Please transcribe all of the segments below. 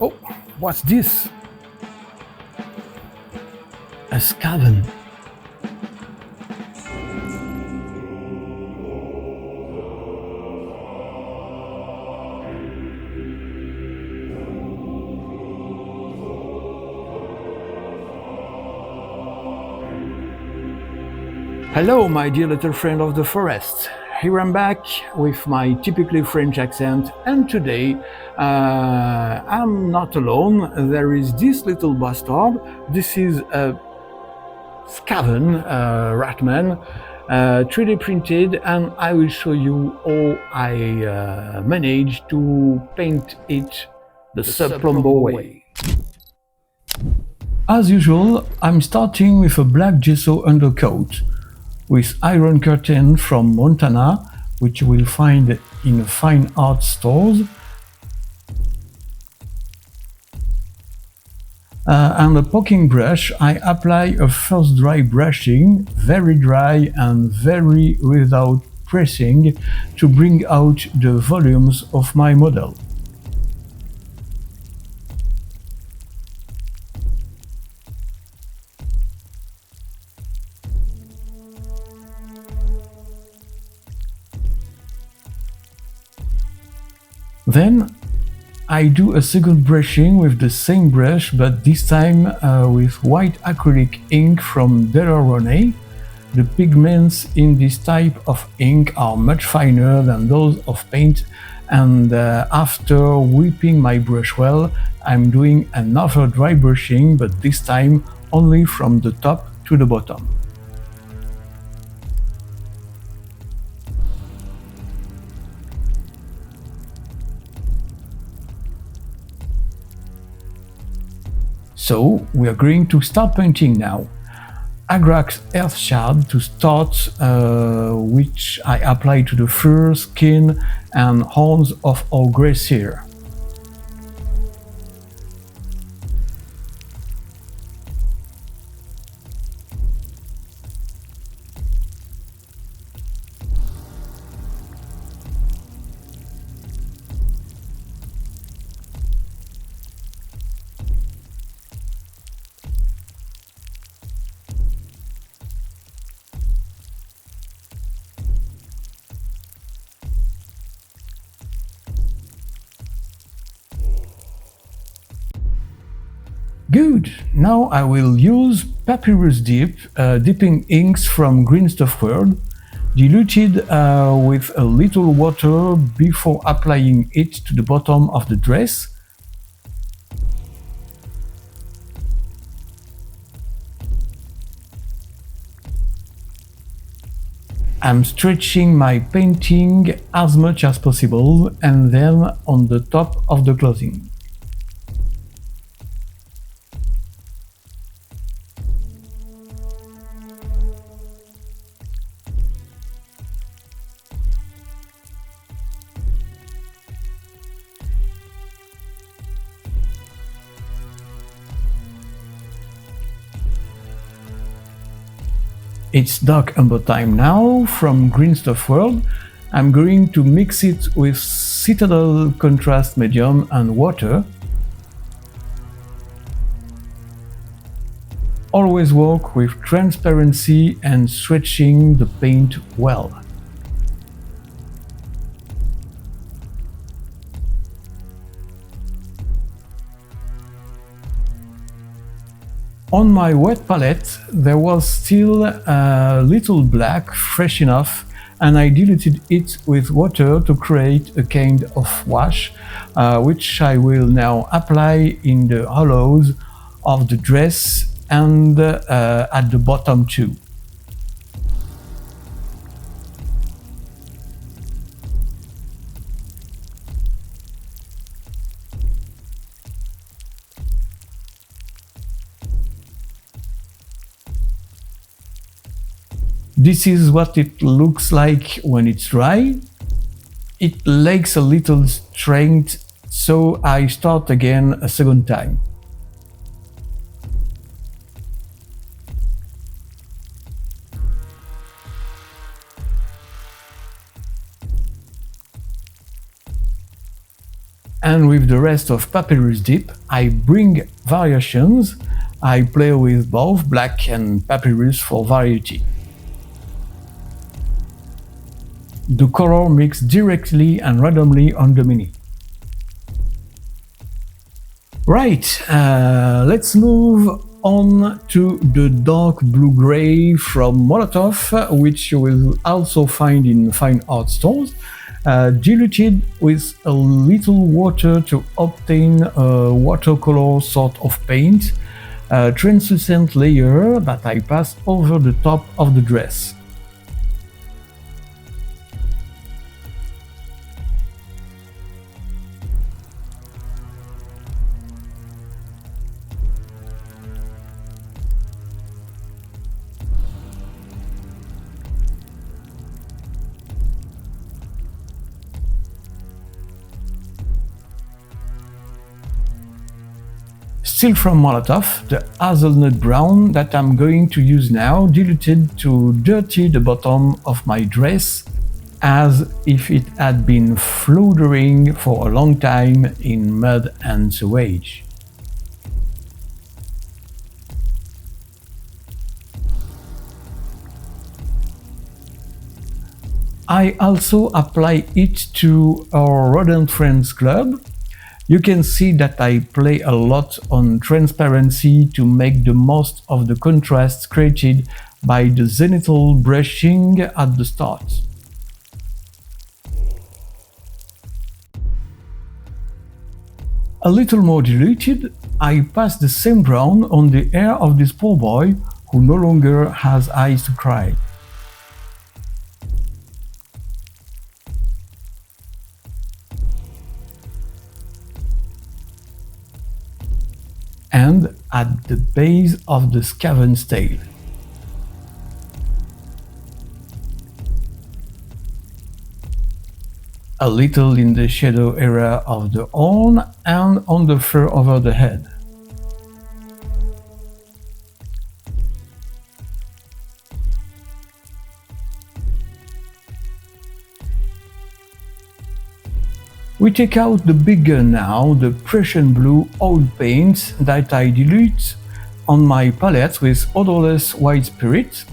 Oh, what's this? A skaven. Hello, my dear little friend of the forest. Here I'm back with my typically French accent, and today I'm not alone. There is this little bastard. This is a skaven ratman, 3D printed, and I will show you how I managed to paint it the Sub Plumbo way. As usual, I'm starting with a black gesso undercoat with iron curtain from Montana, which you will find in fine art stores, and a poking brush. I apply a first dry brushing, very dry and very without pressing, to bring out the volumes of my model. Then I do a second brushing with the same brush, but this time with white acrylic ink from Delorone. The pigments in this type of ink are much finer than those of paint, and after whipping my brush well, I'm doing another dry brushing, but this time only from the top to the bottom. So we are going to start painting now. Agrax Earth Shard to start, which I apply to the fur, skin and horns of our gracier. Good! Now I will use Papyrus Dip, dipping inks from Green Stuff World, diluted with a little water before applying it to the bottom of the dress. I'm stretching my painting as much as possible, and then on the top of the clothing. It's dark umber time now from Green Stuff World. I'm going to mix it with Citadel Contrast Medium and water. Always work with transparency and stretching the paint well. On my wet palette, there was still a little black, fresh enough, and I diluted it with water to create a kind of wash, which I will now apply in the hollows of the dress and at the bottom too. This is what it looks like when it's dry. It lacks a little strength, so I start again a second time. And with the rest of Papyrus Deep, I bring variations. I play with both black and papyrus for variety. The color mix directly and randomly on the mini. Right, let's move on to the dark blue-gray from Molotov, which you will also find in fine art stores, diluted with a little water to obtain a watercolor sort of paint, a translucent layer that I pass over the top of the dress. Still from Molotov, the hazelnut brown that I'm going to use now, diluted to dirty the bottom of my dress as if it had been floundering for a long time in mud and sewage. I also apply it to our Rodent Friends Club. You can see that I play a lot on transparency to make the most of the contrast created by the zenithal brushing at the start. A little more diluted, I pass the same brown on the hair of this poor boy who no longer has eyes to cry. And at the base of the skaven's tail. A little in the shadow area of the horn and on the fur over the head. We take out the big gun now, the Prussian blue oil paint that I dilute on my palette with odorless white spirit,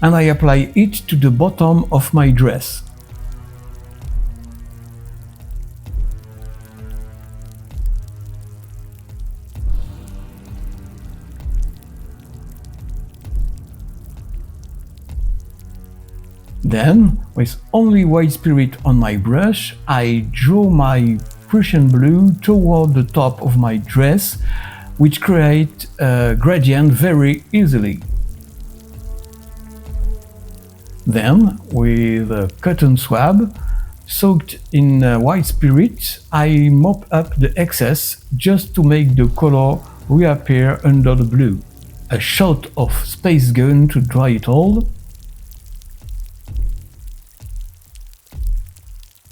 and I apply it to the bottom of my dress. Then, with only white spirit on my brush, I draw my Prussian blue toward the top of my dress, which creates a gradient very easily. Then, with a cotton swab soaked in white spirit, I mop up the excess just to make the color reappear under the blue. A shot of space gun to dry it all.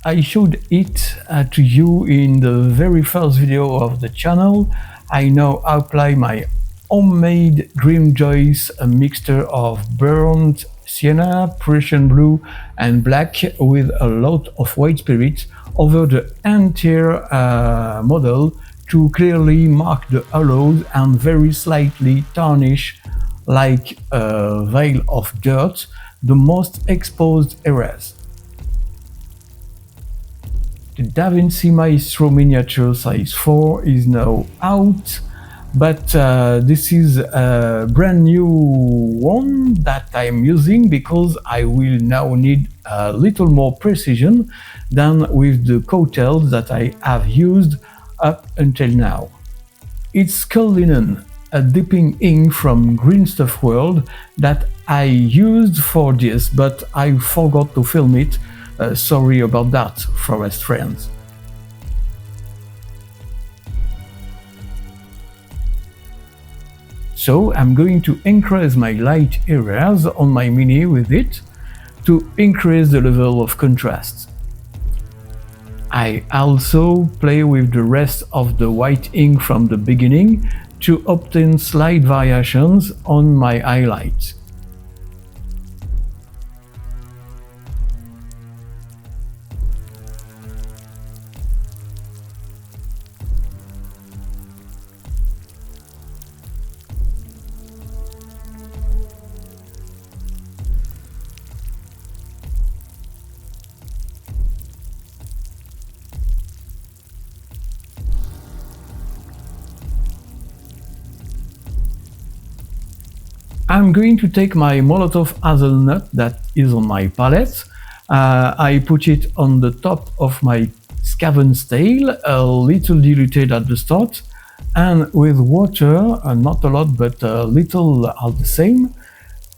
I showed it to you in the very first video of the channel. I now apply my homemade Grim Joyce, a mixture of burnt sienna, Prussian blue and black with a lot of white spirit over the entire model to clearly mark the hollows and very slightly tarnish, like a veil of dirt, the most exposed areas. The DaVinci Maestro Miniature Size 4 is now out, but this is a brand new one that I'm using because I will now need a little more precision than with the coattails that I have used up until now. It's Skull Linen, a dipping ink from Green Stuff World that I used for this, but I forgot to film it. Sorry about that, forest friends. So I'm going to increase my light areas on my mini with it to increase the level of contrast. I also play with the rest of the white ink from the beginning to obtain slight variations on my highlights. I'm going to take my Molotov hazelnut that is on my palette. I put it on the top of my skaven's tail, a little diluted at the start, and with water, not a lot but a little all the same,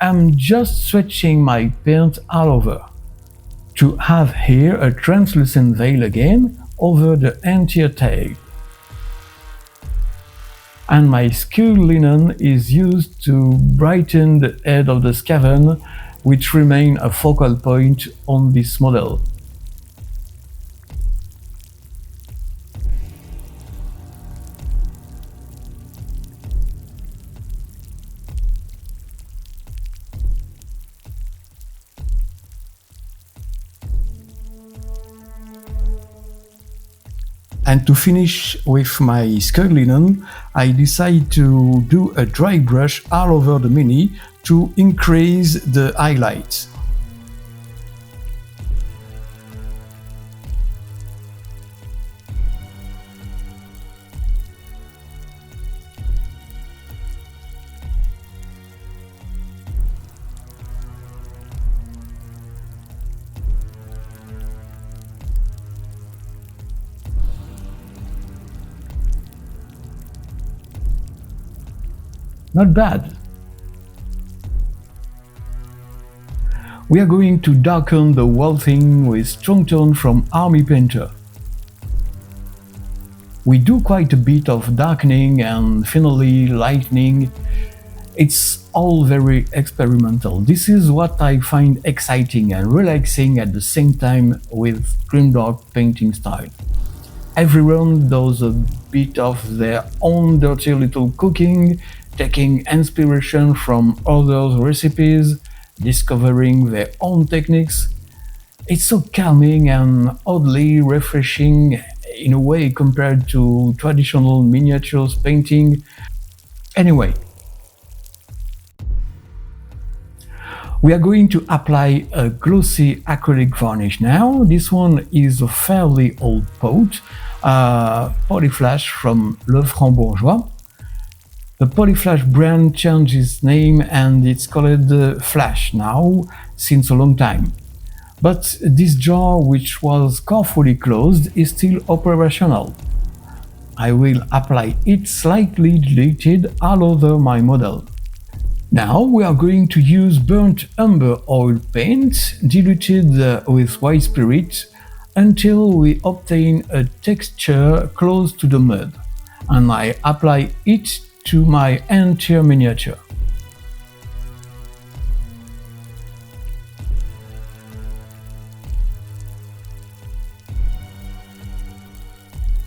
I'm just switching my paint all over to have here a translucent veil again over the entire tail. And my skull linen is used to brighten the head of the skaven, which remain a focal point on this model. And to finish with my skull linen, I decide to do a dry brush all over the mini to increase the highlights. Not bad. We are going to darken the whole thing with strong tone from Army Painter. We do quite a bit of darkening and finally lightening. It's all very experimental. This is what I find exciting and relaxing at the same time with grimdark painting style. Everyone does a bit of their own dirty little cooking, taking inspiration from others' recipes, discovering their own techniques. It's so calming and oddly refreshing in a way compared to traditional miniatures painting. Anyway, we are going to apply a glossy acrylic varnish now. This one is a fairly old pot, Polyflash from Le Franc-Bourgeois. The Polyflash brand changed its name and it's called Flash now, since a long time. But this jar, which was carefully closed, is still operational. I will apply it slightly diluted all over my model. Now we are going to use burnt umber oil paint diluted with white spirit until we obtain a texture close to the mud, and I apply it to my entire miniature.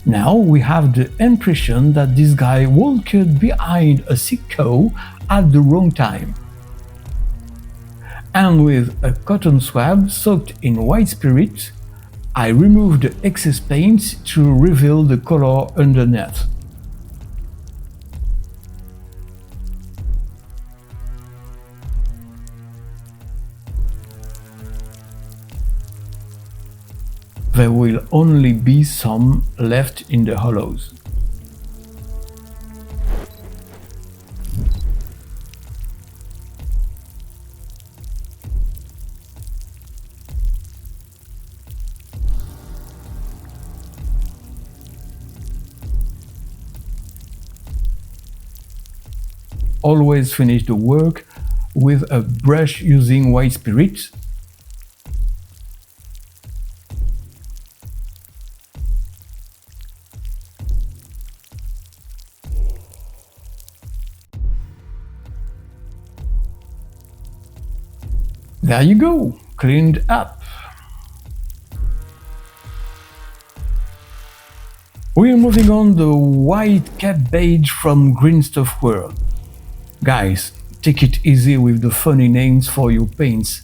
Now we have the impression that this guy walked behind a sick cow at the wrong time. And with a cotton swab soaked in white spirit, I remove the excess paint to reveal the color underneath. There will only be some left in the hollows. Always finish the work with a brush using white spirit. There you go, cleaned up. We are moving on the white cabbage from Green Stuff World. Guys, take it easy with the funny names for your paints.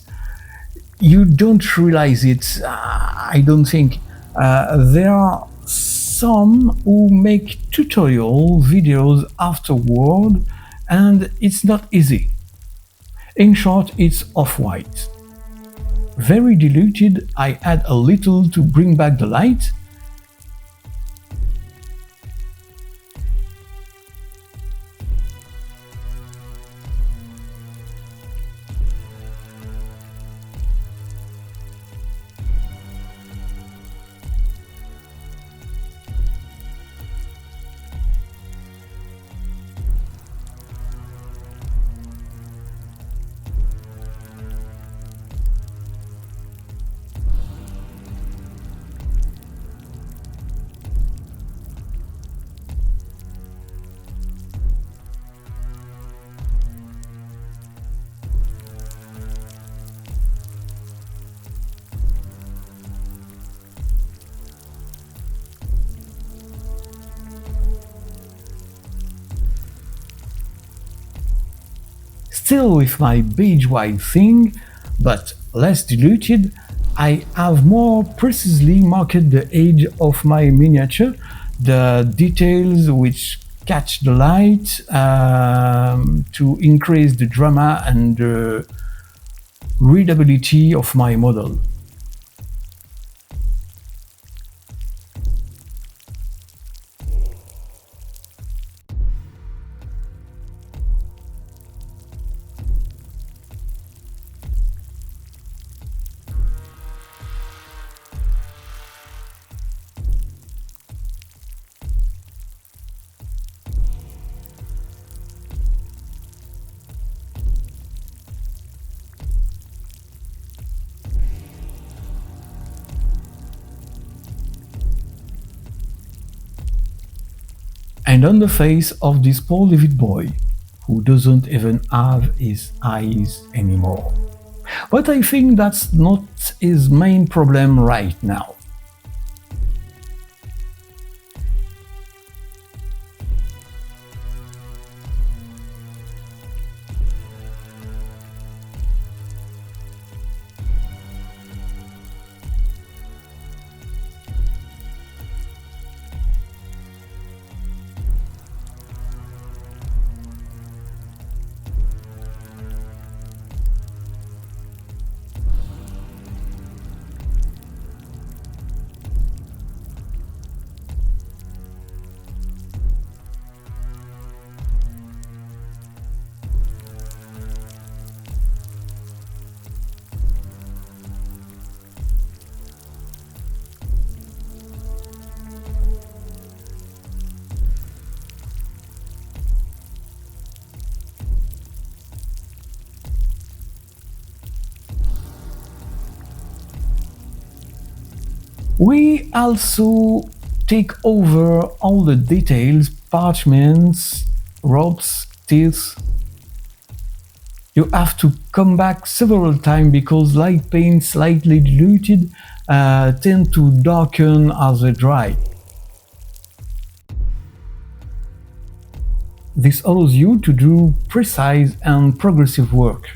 You don't realize it, I don't think. There are some who make tutorial videos afterward, and it's not easy. In short, it's off-white. Very diluted, I add a little to bring back the light. still with my beige white thing, but less diluted. I have more precisely marked the edge of my miniature, the details which catch the light to increase the drama and the readability of my model. And on the face of this poor little boy, who doesn't even have his eyes anymore. But I think that's not his main problem right now. We also take over all the details, parchments, ropes, teeth. You have to come back several times because light paint slightly diluted tend to darken as they dry. This allows you to do precise and progressive work.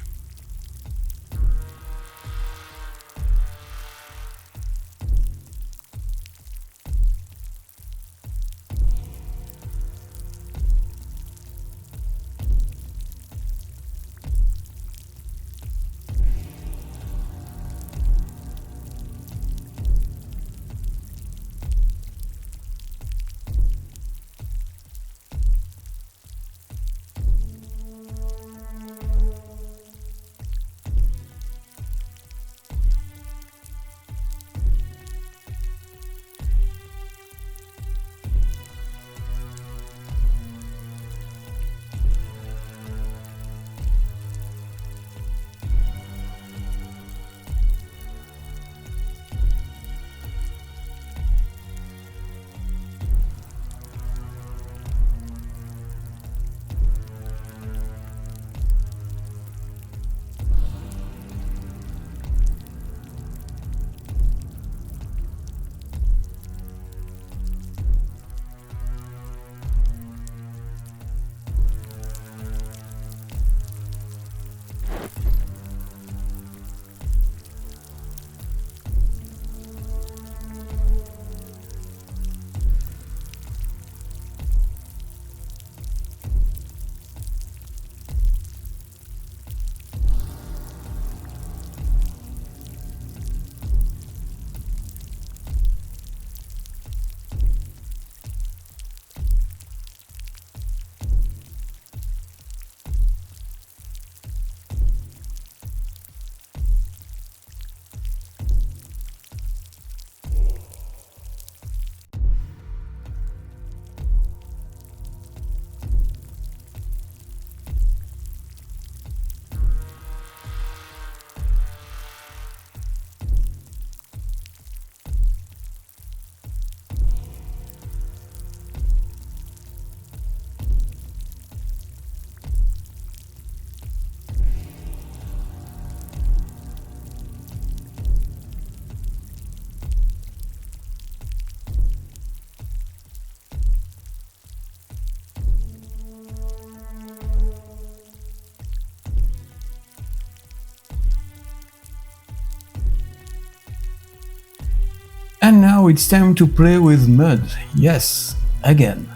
Now it's time to play with mud. Yes, again.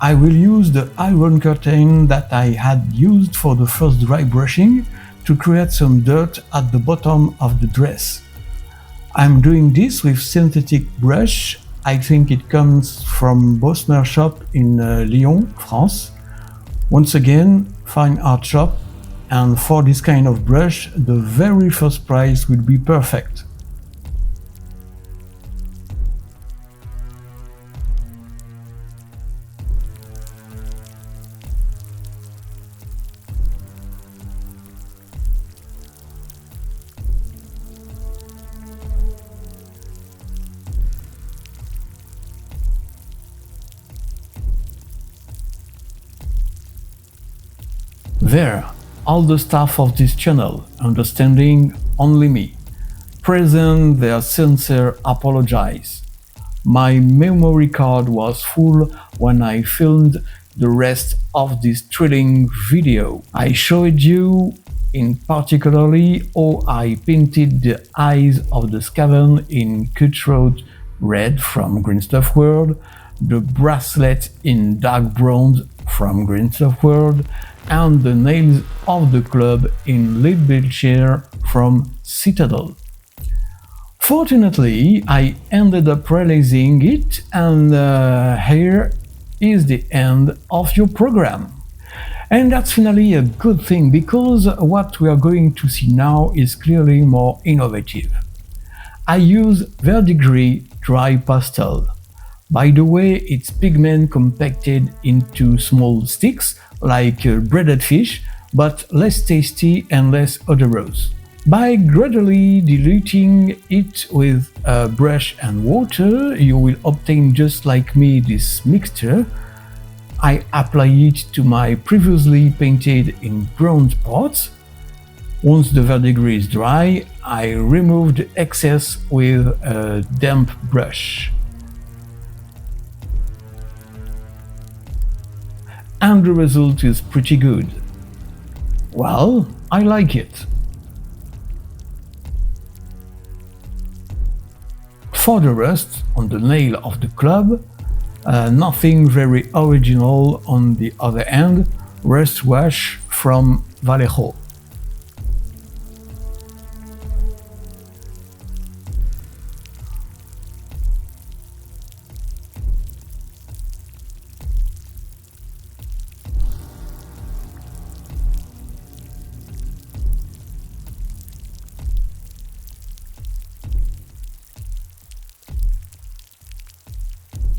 I will use the iron curtain that I had used for the first dry brushing to create some dirt at the bottom of the dress. I'm doing this with synthetic brush. I think it comes from Bosmer shop in Lyon, France. Once again, fine art shop, and for this kind of brush, the very first price will be perfect. There, all the staff of this channel, understanding only me, present their sincere apologies. My memory card was full when I filmed the rest of this thrilling video. I showed you in particularly how I painted the eyes of the skaven in cutthroat red from Green Stuff World, the bracelet in dark bronze from Green Stuff World, and the nails of the club in lead chair from Citadel. Fortunately, I ended up realizing it, and here is the end of your program. And that's finally a good thing, because what we are going to see now is clearly more innovative. I use verdigris dry pastel. By the way, it's pigment compacted into small sticks, like breaded fish, but less tasty and less odorous. By gradually diluting it with a brush and water, you will obtain, just like me, this mixture. I apply it to my previously painted in bronze pots. Once the verdigris is dry, I remove the excess with a damp brush. And the result is pretty good. Well, I like it. For the rest, on the nail of the club, nothing very original. On the other hand, rust wash from Vallejo.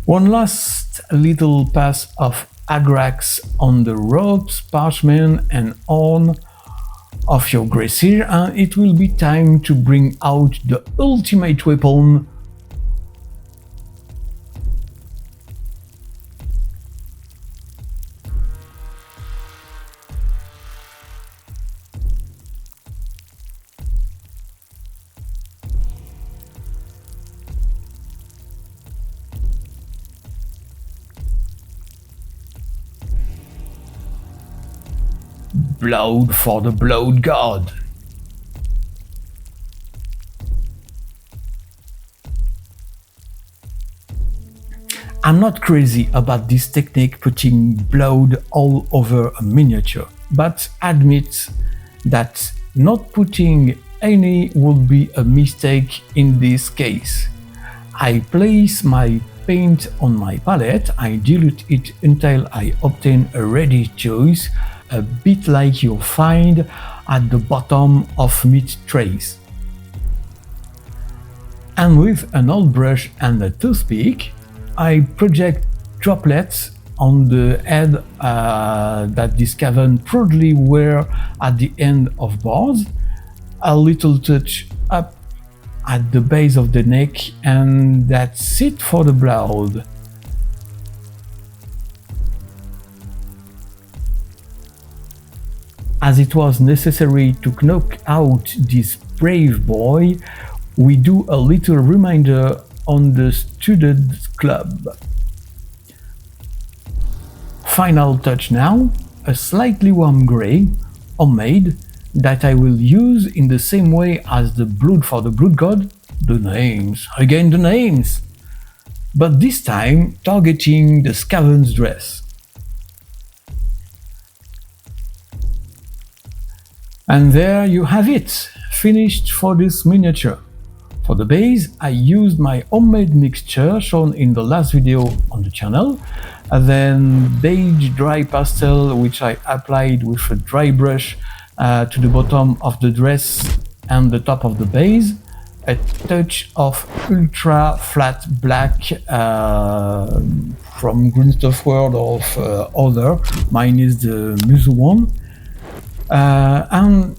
One last little pass of agrax on the ropes, parchment and horn of your brazier, and it will be time to bring out the ultimate weapon. Blood for the blood god. I'm not crazy about this technique, putting blood all over a miniature, but admit that not putting any would be a mistake in this case. I place my paint on my palette, I dilute it until I obtain a ready choice, a bit like you'll find at the bottom of meat trays. And with an old brush and a toothpick, I project droplets on the head that this skaven proudly wear at the end of boards, a little touch up at the base of the neck, and that's it for the blood. As it was necessary to knock out this brave boy, we do a little reminder on the studded club. Final touch now, a slightly warm grey, homemade, that I will use in the same way as the blood for the blood god, The names, again the names! But this time targeting the skaven's dress. And there you have it, finished for this miniature. For the base, I used my homemade mixture shown in the last video on the channel, and then beige dry pastel which I applied with a dry brush to the bottom of the dress and the top of the base, a touch of ultra flat black from Green Stuff World or other, mine is the Muso one, and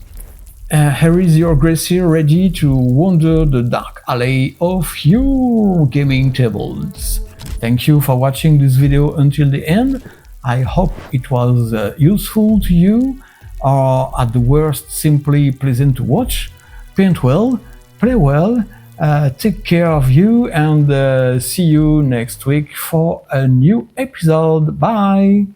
here is your Gracie ready to wander the dark alley of your gaming tables. Thank you for watching this video until the end. I hope it was useful to you, or at the worst simply pleasant to watch. Paint well, play well, take care of you, and see you next week for a new episode. Bye!